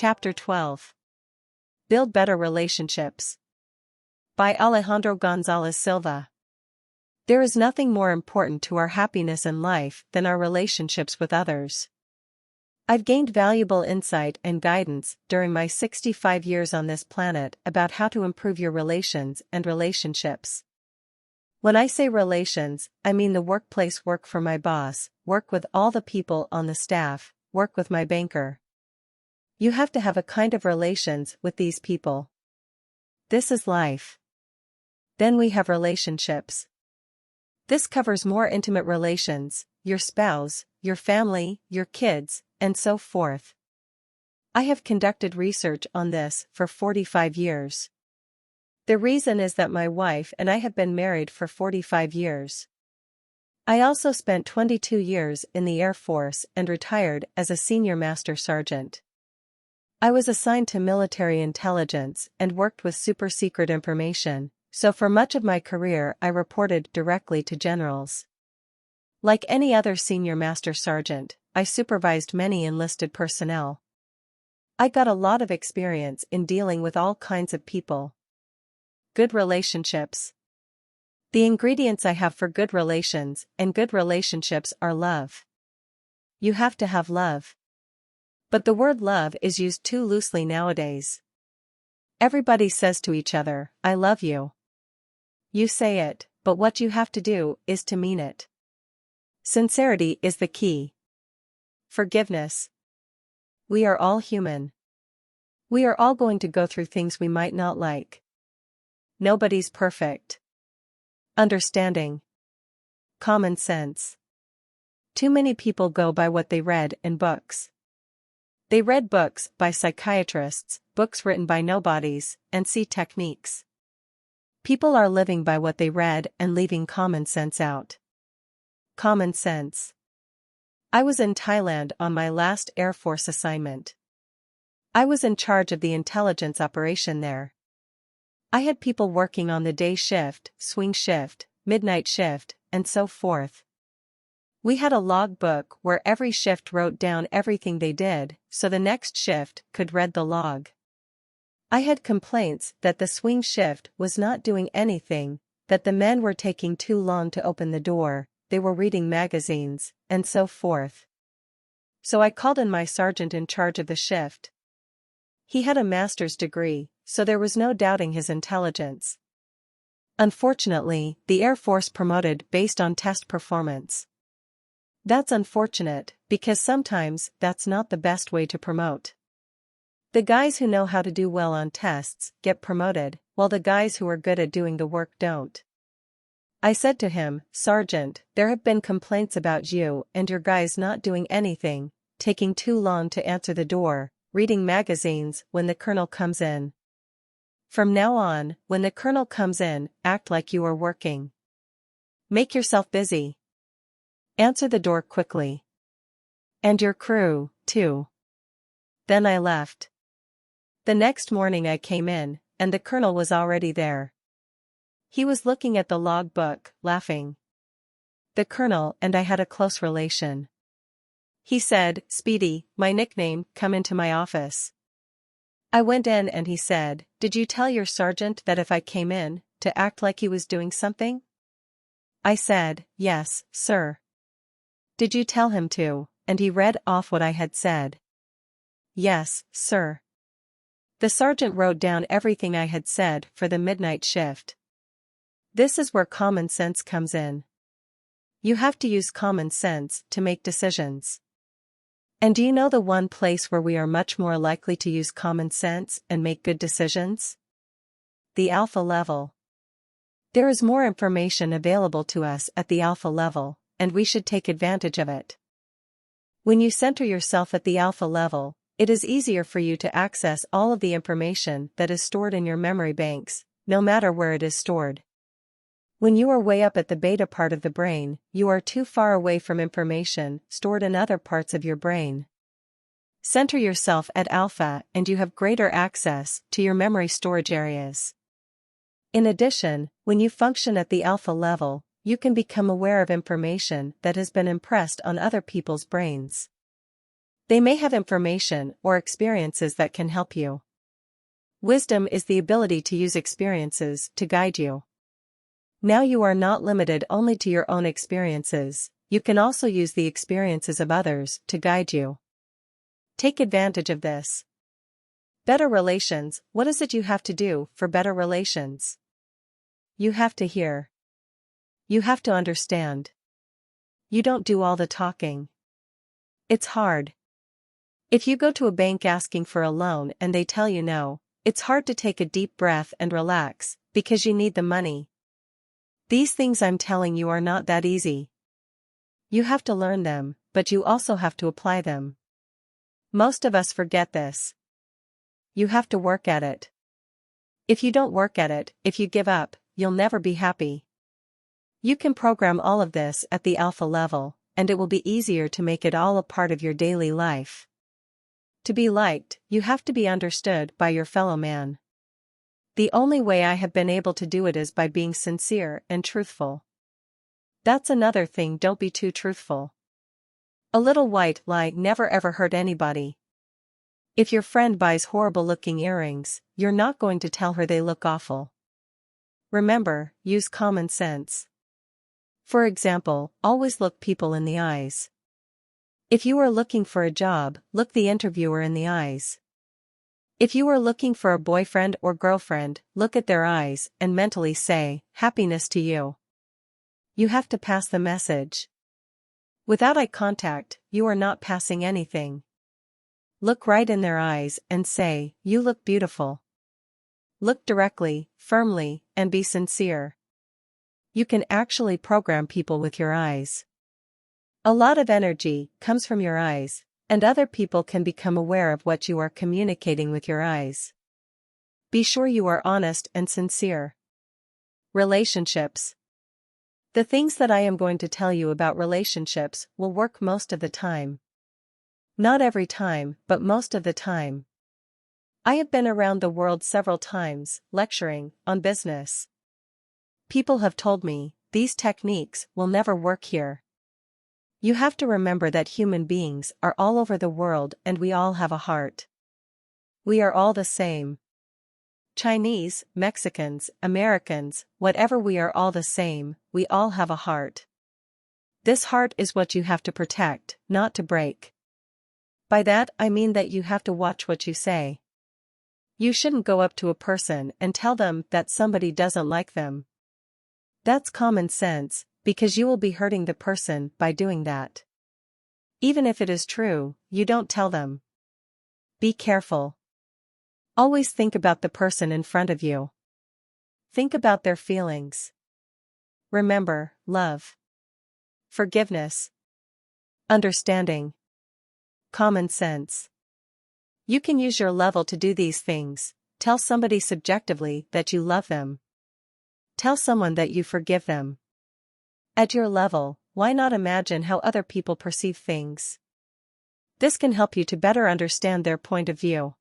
Chapter 12. Build Better Relationships. By Alejandro Gonzalez Silva. There is nothing more important to our happiness in life than our relationships with others. I've gained valuable insight and guidance during my 65 years on this planet about how to improve your relations and relationships. When I say relations, I mean the workplace work for my boss, work with all the people on the staff, work with my banker. You have to have a kind of relations with these people. This is life. Then we have relationships. This covers more intimate relations, your spouse, your family, your kids, and so forth. I have conducted research on this for 45 years. The reason is that my wife and I have been married for 45 years. I also spent 22 years in the Air Force and retired as a senior master sergeant. I was assigned to military intelligence and worked with super-secret information, so for much of my career I reported directly to generals. Like any other senior master sergeant, I supervised many enlisted personnel. I got a lot of experience in dealing with all kinds of people. Good relationships. The ingredients I have for good relations and good relationships are love. You have to have love. But the word love is used too loosely nowadays. Everybody says to each other, "I love you." You say it, but what you have to do is to mean it. Sincerity is the key. Forgiveness. We are all human. We are all going to go through things we might not like. Nobody's perfect. Understanding. Common sense. Too many people go by what they read in books. They read books by psychiatrists, books written by nobodies, and see techniques. People are living by what they read and leaving common sense out. Common sense. I was in Thailand on my last Air Force assignment. I was in charge of the intelligence operation there. I had people working on the day shift, swing shift, midnight shift, and so forth. We had a log book where every shift wrote down everything they did, so the next shift could read the log. I had complaints that the swing shift was not doing anything, that the men were taking too long to open the door, they were reading magazines, and so forth. So I called in my sergeant in charge of the shift. He had a master's degree, so there was no doubting his intelligence. Unfortunately, the Air Force promoted based on test performance. That's unfortunate, because sometimes that's not the best way to promote. The guys who know how to do well on tests get promoted, while the guys who are good at doing the work don't. I said to him, "Sergeant, there have been complaints about you and your guys not doing anything, taking too long to answer the door, reading magazines when the colonel comes in. From now on, when the colonel comes in, act like you are working. Make yourself busy. Answer the door quickly. And your crew, too." Then I left. The next morning I came in, and the colonel was already there. He was looking at the log book, laughing. The colonel and I had a close relation. He said, "Speedy, my nickname, come into my office." I went in and he said, "Did you tell your sergeant that if I came in, to act like he was doing something?" I said, "Yes, sir." "Did you tell him to?" And he read off what I had said. "Yes, sir." The sergeant wrote down everything I had said for the midnight shift. This is where common sense comes in. You have to use common sense to make decisions. And do you know the one place where we are much more likely to use common sense and make good decisions? The alpha level. There is more information available to us at the alpha level, and we should take advantage of it. When you center yourself at the alpha level, it is easier for you to access all of the information that is stored in your memory banks, no matter where it is stored. When you are way up at the beta part of the brain, you are too far away from information stored in other parts of your brain. Center yourself at alpha and you have greater access to your memory storage areas. In addition, when you function at the alpha level, you can become aware of information that has been impressed on other people's brains. They may have information or experiences that can help you. Wisdom is the ability to use experiences to guide you. Now you are not limited only to your own experiences, you can also use the experiences of others to guide you. Take advantage of this. Better relations. What is it you have to do for better relations? You have to hear. You have to understand. You don't do all the talking. It's hard. If you go to a bank asking for a loan and they tell you no, it's hard to take a deep breath and relax, because you need the money. These things I'm telling you are not that easy. You have to learn them, but you also have to apply them. Most of us forget this. You have to work at it. If you don't work at it, if you give up, you'll never be happy. You can program all of this at the alpha level, and it will be easier to make it all a part of your daily life. To be liked, you have to be understood by your fellow man. The only way I have been able to do it is by being sincere and truthful. That's another thing, don't be too truthful. A little white lie never ever hurt anybody. If your friend buys horrible-looking earrings, you're not going to tell her they look awful. Remember, use common sense. For example, always look people in the eyes. If you are looking for a job, look the interviewer in the eyes. If you are looking for a boyfriend or girlfriend, look at their eyes and mentally say, "Happiness to you." You have to pass the message. Without eye contact, you are not passing anything. Look right in their eyes and say, "You look beautiful." Look directly, firmly, and be sincere. You can actually program people with your eyes. A lot of energy comes from your eyes, and other people can become aware of what you are communicating with your eyes. Be sure you are honest and sincere. Relationships. The things that I am going to tell you about relationships will work most of the time. Not every time, but most of the time. I have been around the world several times, lecturing on business. People have told me, these techniques will never work here. You have to remember that human beings are all over the world and we all have a heart. We are all the same. Chinese, Mexicans, Americans, whatever, we are all the same, we all have a heart. This heart is what you have to protect, not to break. By that I mean that you have to watch what you say. You shouldn't go up to a person and tell them that somebody doesn't like them. That's common sense, because you will be hurting the person by doing that. Even if it is true, you don't tell them. Be careful. Always think about the person in front of you. Think about their feelings. Remember, love, forgiveness, understanding, common sense. You can use your level to do these things. Tell somebody subjectively that you love them. Tell someone that you forgive them. At your level, why not imagine how other people perceive things? This can help you to better understand their point of view.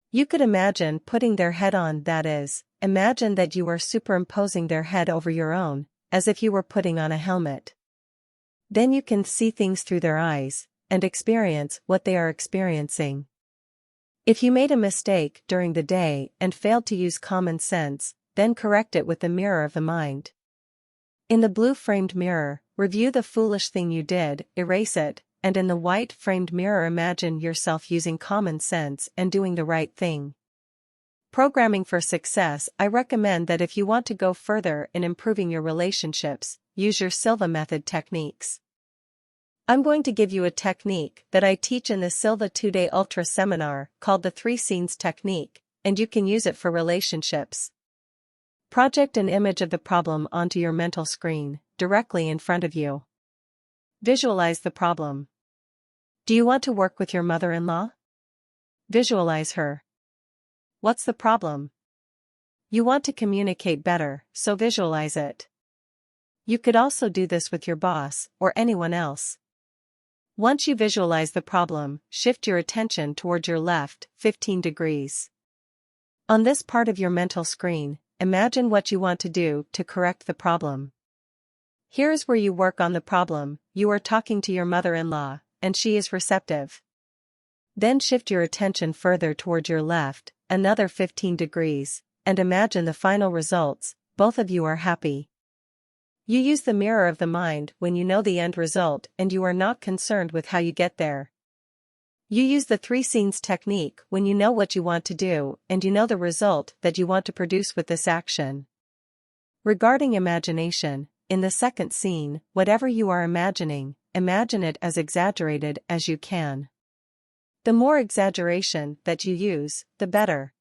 You could imagine putting their head on, that is, imagine that you are superimposing their head over your own, as if you were putting on a helmet. Then you can see things through their eyes, and experience what they are experiencing. If you made a mistake during the day and failed to use common sense, then correct it with the mirror of the mind. In the blue-framed mirror, review the foolish thing you did, erase it, and in the white-framed mirror imagine yourself using common sense and doing the right thing. Programming for success. I recommend that if you want to go further in improving your relationships, use your Silva method techniques. I'm going to give you a technique that I teach in the Silva 2-day Ultra seminar called the 3 Scenes Technique, and you can use it for relationships. Project an image of the problem onto your mental screen, directly in front of you. Visualize the problem. Do you want to work with your mother-in-law? Visualize her. What's the problem? You want to communicate better, so visualize it. You could also do this with your boss, or anyone else. Once you visualize the problem, shift your attention toward your left, 15 degrees. On this part of your mental screen, imagine what you want to do to correct the problem. Here is where you work on the problem. You are talking to your mother-in-law, and she is receptive. Then shift your attention further toward your left, another 15 degrees, and imagine the final results. Both of you are happy. You use the mirror of the mind when you know the end result and you are not concerned with how you get there. You use the 3 scenes technique when you know what you want to do and you know the result that you want to produce with this action. Regarding imagination, in the second scene, whatever you are imagining, imagine it as exaggerated as you can. The more exaggeration that you use, the better.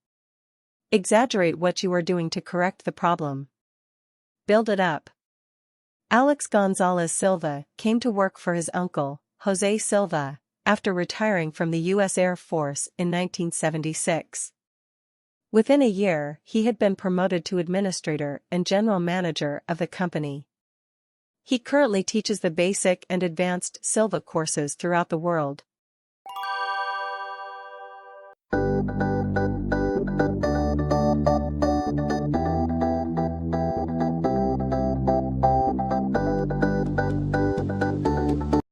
Exaggerate what you are doing to correct the problem. Build it up. Alex Gonzalez Silva came to work for his uncle, Jose Silva, after retiring from the U.S. Air Force in 1976. Within a year, he had been promoted to administrator and general manager of the company. He currently teaches the basic and advanced Silva courses throughout the world.